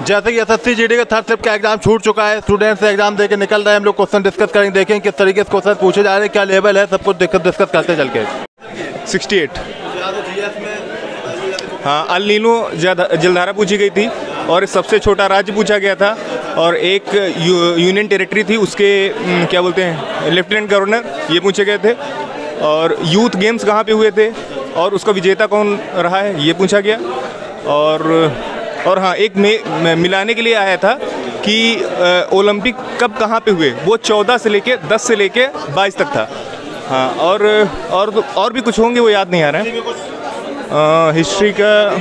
जैसे कि SSC GD का थर्ड शिफ्ट का एग्जाम छूट चुका है, स्टूडेंट्स एग्जाम देके निकल रहे हैं, हम लोग क्वेश्चन डिस्कस करेंगे, देखें किस तरीके से क्वेश्चन पूछे जा रहे हैं, क्या लेवल है, सब कुछ डिस्कस करते चल के। 68। हाँ, अल नीनो जलधारा पूछी गई थी और सबसे छोटा राज्य पूछा गया था और एक यूनियन टेरिटरी थी उसके क्या बोलते हैं लेफ्टिनेंट गवर्नर, ये पूछे गए थे। और यूथ गेम्स कहाँ पे हुए थे और उसका विजेता कौन रहा है, ये पूछा गया। और हाँ, एक मिलाने के लिए आया था कि ओलंपिक कब कहाँ पे हुए, वो 14 से लेके 10 से लेके 22 तक था। हाँ, और भी कुछ होंगे, वो याद नहीं आ रहा है। हिस्ट्री का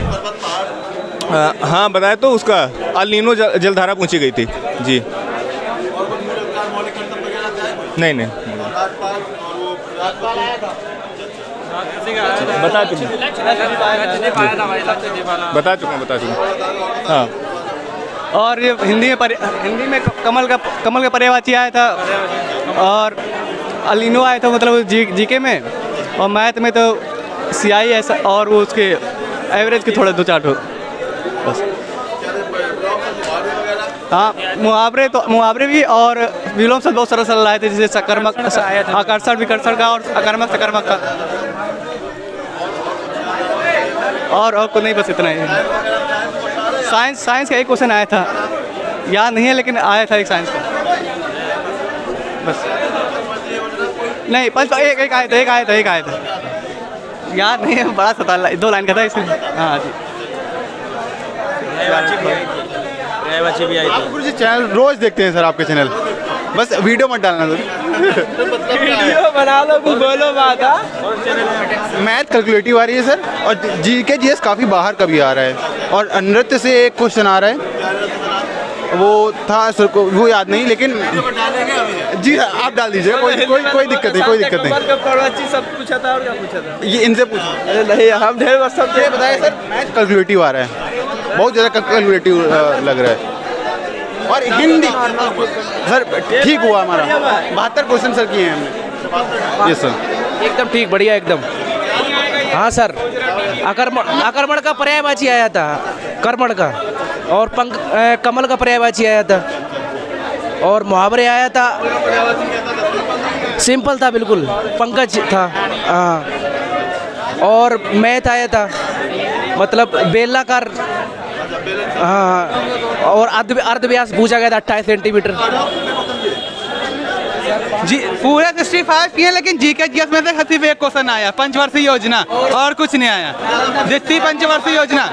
हाँ बताया तो उसका अल नीनो जलधारा पूछी गई थी जी। नहीं बता चुका हाँ। और ये हिंदी में कमल का पर्यायवाची आया था और अल नीनो आया था मतलब जीके में, और मैथ में तो CIS और वो उसके एवरेज के थोड़े 2-4 बस। हाँ, मुहावरे भी और विलोम शब्द बहुत सरल आए थे, जैसे सकर्मक, आकर्षण विकर्षण का और अकर्मक सकर्मक का, और को नहीं, बस इतना ही। साइंस का एक क्वेश्चन आया था, याद नहीं है लेकिन आया था एक साइंस का, बस। नहीं, एक आया था, याद नहीं है, बड़ा 2 लाइन का था इसलिए। हाँ जी, भी आई थी। गुरुजी चैनल रोज देखते हैं सर आपके चैनल, बस वीडियो मत डालना सर। वीडियो बना लो, कुछ बोलो बात। मैथ कैलकुलेटिव आ रही है सर, और जीके जीएस काफ़ी बाहर का भी आ रहा है, और नृत्य से एक क्वेश्चन आ रहा है, वो था सर को वो याद नहीं, लेकिन जी आप डाल दीजिए, कोई दिक्कत नहीं। सब पूछा था और क्या पूछा था, ये इनसे पूछो। अरे नहीं, हम ढेर वर्ष सब बताया सर, मैथ कैलकुलेटिव आ रहा है, बहुत ज़्यादा कैलकुलेटिव लग रहा है। और हिंदी सर ठीक हुआ हमारा, 72 क्वेश्चन सर किए हैं हमने। यस सर, एकदम ठीक, बढ़िया एकदम। हाँ सर, आक्रमण का पर्यायवाची आया था, कर्मण का, और कमल का पर्यायवाची आया था, और मुहावरे आया था, सिंपल था बिल्कुल, पंकज था। हाँ, और मैथ आया था, मतलब बेलनाकार। हाँ, और अर्धव्यास पूछा गया था 28 सेंटीमीटर। जी पूरे 65 किए, लेकिन जीके जीएस में से सिर्फ एक क्वेश्चन आया, पंचवर्षीय योजना, और कुछ नहीं आया। द्वितीय पंचवर्षीय योजना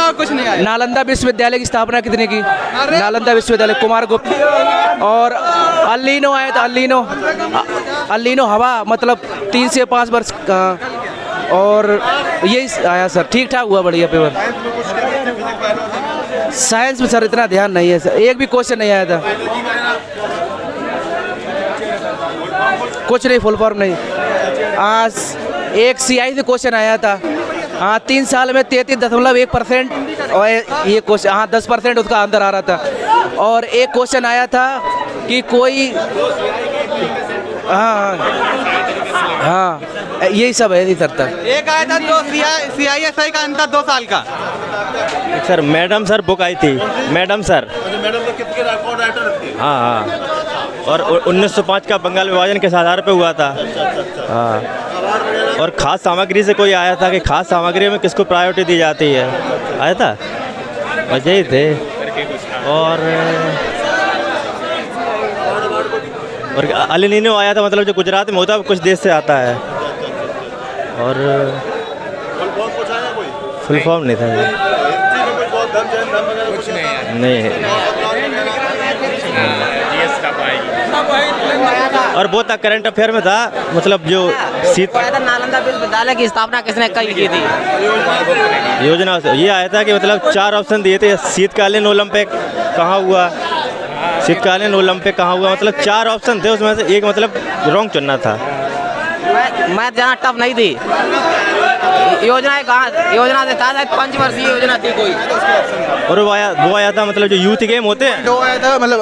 और कुछ नहीं आया। नालंदा विश्वविद्यालय की स्थापना कितने की? नालंदा विश्वविद्यालय, कुमार गुप्त। और अल नीनो आया था, अल नीनो हवा, मतलब 3 से 5 वर्ष का, और यही आया सर। ठीक ठाक हुआ, बढ़िया पेपर। साइंस में सर इतना ध्यान नहीं है सर, एक भी क्वेश्चन नहीं आया था, कुछ नहीं, फुल फॉर्म नहीं। आज एक CI से क्वेश्चन आया था। हाँ, 3 साल में 33.1%, और ये क्वेश्चन, हाँ 10% उसका अंदर आ रहा था। और एक क्वेश्चन आया था कि कोई, हाँ यही सब है सर तक। एक आया था तो CISI का अंतर 2 साल का। सर मैडम सर बुक आई थी, मैडम सर। हाँ, और 1905 का बंगाल विभाजन किस आधार पे हुआ था। हाँ, और खास सामग्री से कोई आया था कि खास सामग्री में किसको प्रायोरिटी दी जाती है, आया था, वजह ही थे। और अल नीनो आया था, मतलब जो गुजरात में होता है कुछ देश से आता है। और फुल फॉर्म नहीं था, नहीं। और बहुत करंट अफेयर में था, मतलब जो नालंदा विश्वविद्यालय की स्थापना किसने की थी? योजना से ये आया था कि मतलब 4 ऑप्शन दिए थे, शीतकालीन ओलंपिक कहाँ हुआ, शीतकालीन ओलंपिक कहाँ हुआ, मतलब 4 ऑप्शन थे, उसमें से एक मतलब रॉन्ग चुनना था। मैथ ज़्यादा टफ नहीं थी। योजना से था, पंचवर्षीय योजना थी कोई। और वो आया था, मतलब जो यूथ गेम होते हैं, वो आया था, मतलब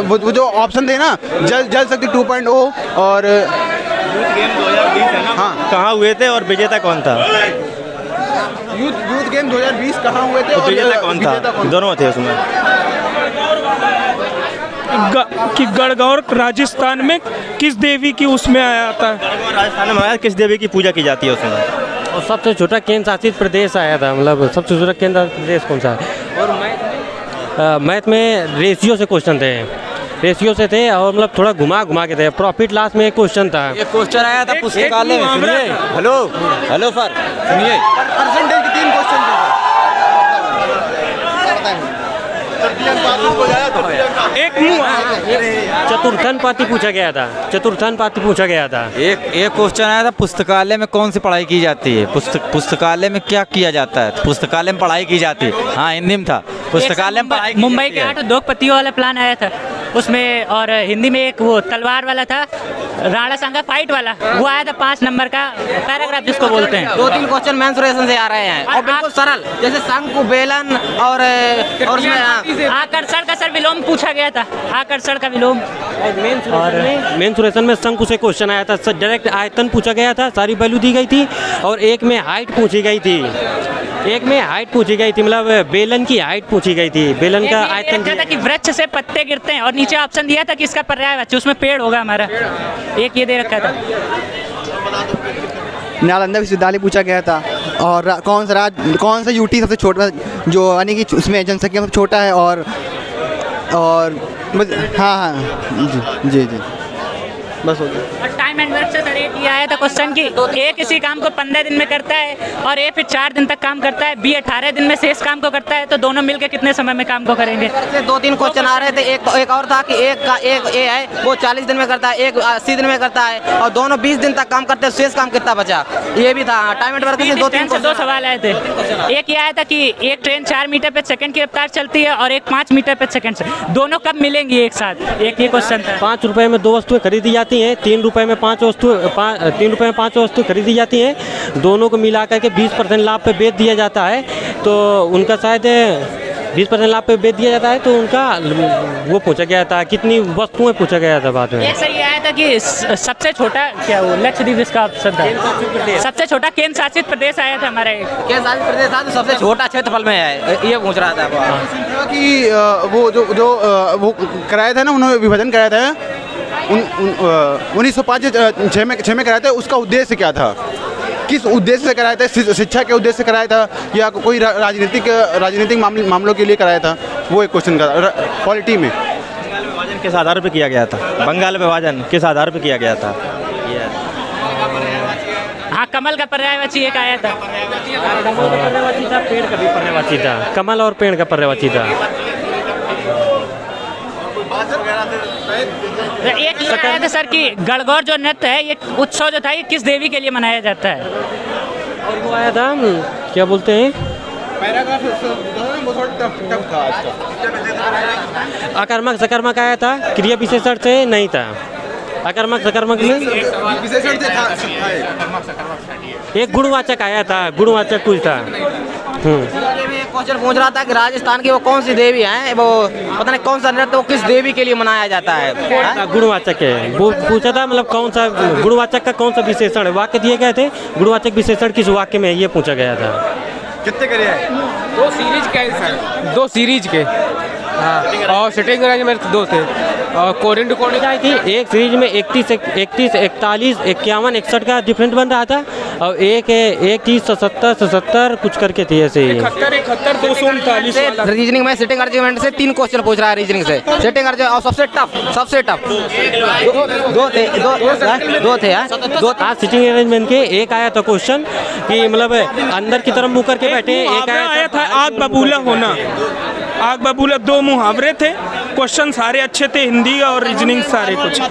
वो जो ऑप्शन थे ना, जल शक्ति 2.0 और यूथ गेम 2020 है ना, हाँ, कहाँ हुए थे और विजेता कौन था? यूथ गेम गेम 2020 कहाँ हुए थे और विजेता कौन था? दोनों थे उसमें। कि गणगौर राजस्थान में किस देवी की उसमें आया था? राजस्थान में आया, किस देवी की पूजा की जाती है उसमें? और सबसे छोटा केंद्र शासित प्रदेश आया था, मतलब सबसे छोटा केंद्र शासित प्रदेश कौन सा है? और मैथ में रेशियो से क्वेश्चन थे, रेशियो से थे और मतलब थोड़ा घुमा घुमा के थे। प्रॉफिट लॉस में एक क्वेश्चन था। एक क्वेश्चन आया था पुस्तकालय में, सुनिए। हेलो हेलो सर, सुनिए। परसेंटेज के 3 क्वेश्चन थे। एक चतुर्थन पाती पूछा गया था, चतुर्थन पाती पूछा गया था। एक क्वेश्चन आया था पुस्तकालय में कौन सी पढ़ाई की जाती है? पुस्तकालय में क्या किया जाता है? पुस्तकालय में पढ़ाई की जाती है। हाँ, हिंदी में था, पुस्तकालय में पढ़ाई। मुंबई के 8 उद्योगपतियों वाला प्लान आया था उसमें, और हिंदी में एक वो तलवार वाला था, राणा सांगा फाइट वाला, वो आया था 5 नंबर का पैराग्राफ जिसको बोलते हैं। 2-3 क्वेश्चन मेंसुरेशन से आ रहे हैं और बिल्कुल सरल, जैसे शंकु बेलन और उसमें आकर्षण का सर विलोम पूछा गया था, आकर्षण का विलोम। और मेंसुरेशन में शंकु से क्वेश्चन आया था, डायरेक्ट आयतन पूछा गया था, सारी वैल्यू दी गई थी। और एक में हाइट पूछी गई थी, एक में हाइट पूछी गई थी, मतलब बेलन की हाइट पूछी गई थी, बेलन का आयतन था कि वृक्ष से पत्ते गिरते हैं, और नीचे ऑप्शन दिया था कि इसका पर्यायवाची, उसमें पेड़ होगा हमारा, एक ये दे रखा था। नालंदा विश्वविद्यालय पूछा गया था, और कौन सा यूटी सबसे छोटा, जो यानी कि उसमें जनसंख्या सबसे छोटा है। और हाँ जी बस हो गया। और टाइम एंड वर्क से सर एक ये आया था क्वेश्चन की, ए किसी काम को 15 दिन में करता है और ए फिर 4 दिन तक काम करता है, बी 18 दिन में शेष काम को करता है, तो दोनों मिलकर कितने समय में काम को करेंगे? 2-3 क्वेश्चन आ रहे थे। एक और था कि एक ए है वो 40 दिन में करता है, एक 80 दिन में करता है, और दोनों 20 दिन तक काम करते हैं, शेष काम कितना बचा, ये भी था। टाइम एंड वर्क से 2 सवाल आए थे। एक ये आया था कि एक ट्रेन 4 मीटर पर सेकंड की रफ्तार चलती है और एक 5 मीटर पर सेकंड से, दोनों कब मिलेंगी एक साथ, एक ये क्वेश्चन था। 5 रुपए में 2 वस्तुएं खरीदी जाती हैं, 3 रुपए में 5 वस्तु खरीदी जाती हैं, दोनों को मिलाकर के 20% लाभ पे बेच दिया जाता है, तो उनका शायद 20% लाभ पे बेच दिया जाता है, तो उनका वो पूछा गया था, कितनी वस्तुएं पूछा गया था बाद में। एक सर ये आया था कि सबसे छोटा क्या वो लक्षद्वीप इसका ऑप्शन था, सबसे छोटा केंद्र शासित प्रदेश आया था हमारे, केंद्र शासित प्रदेश था, तो सबसे छोटा क्षेत्रफल में है, ये पूछ रहा था कि वो जो वो कराया था ना, उन्होंने विभाजन कराया था 1905-6 में कराया था, उसका उद्देश्य क्या था, किस उद्देश्य से कराया था? शिक्षा के उद्देश्य से कराया था या कोई राजनीतिक मामलों के लिए कराया था? वो एक क्वेश्चन का पॉलिटी में विभाजन किस आधार पर किया गया था? बंगाल विभाजन किस आधार पर किया गया था? हाँ, कमल का पर्यायवाची एक आया था, पेड़ का भी पर्यायवाची था, कमल और पेड़ का पर्यायवाची था। एक ये आया था सर कि गणगौर जो नृत्य है, ये उत्सव जो था, ये किस देवी के लिए मनाया जाता है? और वो आया था, क्या बोलते हैं, अकर्मक सकर्मक आया था, क्रिया विशेषण से नहीं था। अकर्मक सकर्मक में विशेषण से था, एक गुणवाचक आया था, गुणवाचक कुछ था। क्वेश्चन पूछ रहा था कि राजस्थान की वो कौन सी देवी है, वो पता नहीं कौन सा नृत्य वो किस देवी के लिए मनाया जाता है। गुणवाचक है वो पूछा था, मतलब कौन सा गुणवाचक का कौन सा विशेषण है, वाक्य दिए गए थे, गुणवाचक विशेषण किस वाक्य में, ये पूछा गया था। कितने करे हैं? 2 सीरीज के सर, 2 सीरीज के। हाँ, और सिटिंग अरेंजमेंट 2 थे, और कोरिंड कोडिंग आई थी। एक सीरीज में 31, 41, 51, 61 का डिफरेंट बन रहा था, और एक 30, 77 कुछ करके थी ऐसे ही। 71, 239 रीजनिंग में सिटिंग अरेंजमेंट से 3 क्वेश्चन पूछ रहा है रीजनिंग से, सिटिंग अरेंजमेंट, और सबसे टफ 2 थे। आज सिटिंग अरेंजमेंट के एक आया था क्वेश्चन कि मतलब अंदर की तरफ मुँह करके बैठे, एक आया था आग बबूला होना, आग बबूला, 2 मुहावरे थे, क्वेश्चन सारे अच्छे थे, हिंदी और रीजनिंग सारे कुछ।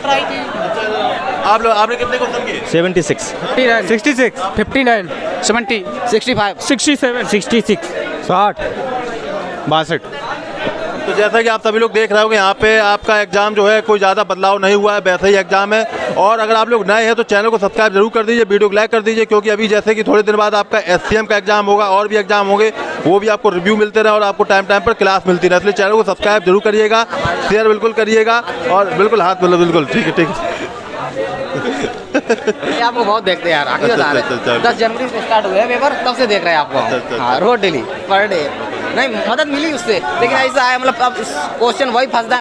आपने कितने क्वेश्चन किए? 76, 66, 59, 70, 65, 67, 66, 60, 62। तो जैसा कि आप सभी लोग देख रहे हो कि यहाँ पे आपका एग्जाम जो है कोई ज़्यादा बदलाव नहीं हुआ है, वैसा ही एग्जाम है। और अगर आप लोग नए हैं तो चैनल को सब्सक्राइब जरूर कर दीजिए, वीडियो को लाइक कर दीजिए, क्योंकि अभी जैसे कि थोड़े दिन बाद आपका SCM का एग्जाम होगा, और भी एग्जाम होंगे, वो भी आपको रिव्यू मिलते रहे और आपको टाइम पर क्लास मिलती रहे। इसलिए चैनल को सब्सक्राइब जरूर करिएगा, शेयर बिल्कुल करिएगा, और बिल्कुल हाथ बिल्कुल ठीक है। ये आपको बहुत देखते हैं यार, आगे बता रहे 10 जनवरी से स्टार्ट हुए हैं पेपर, तब से देख रहे हैं आपको। हाँ, रोज डेली पर डे नहीं मदद मिली उससे, लेकिन ऐसा है मतलब अब क्वेश्चन वही फंसता है।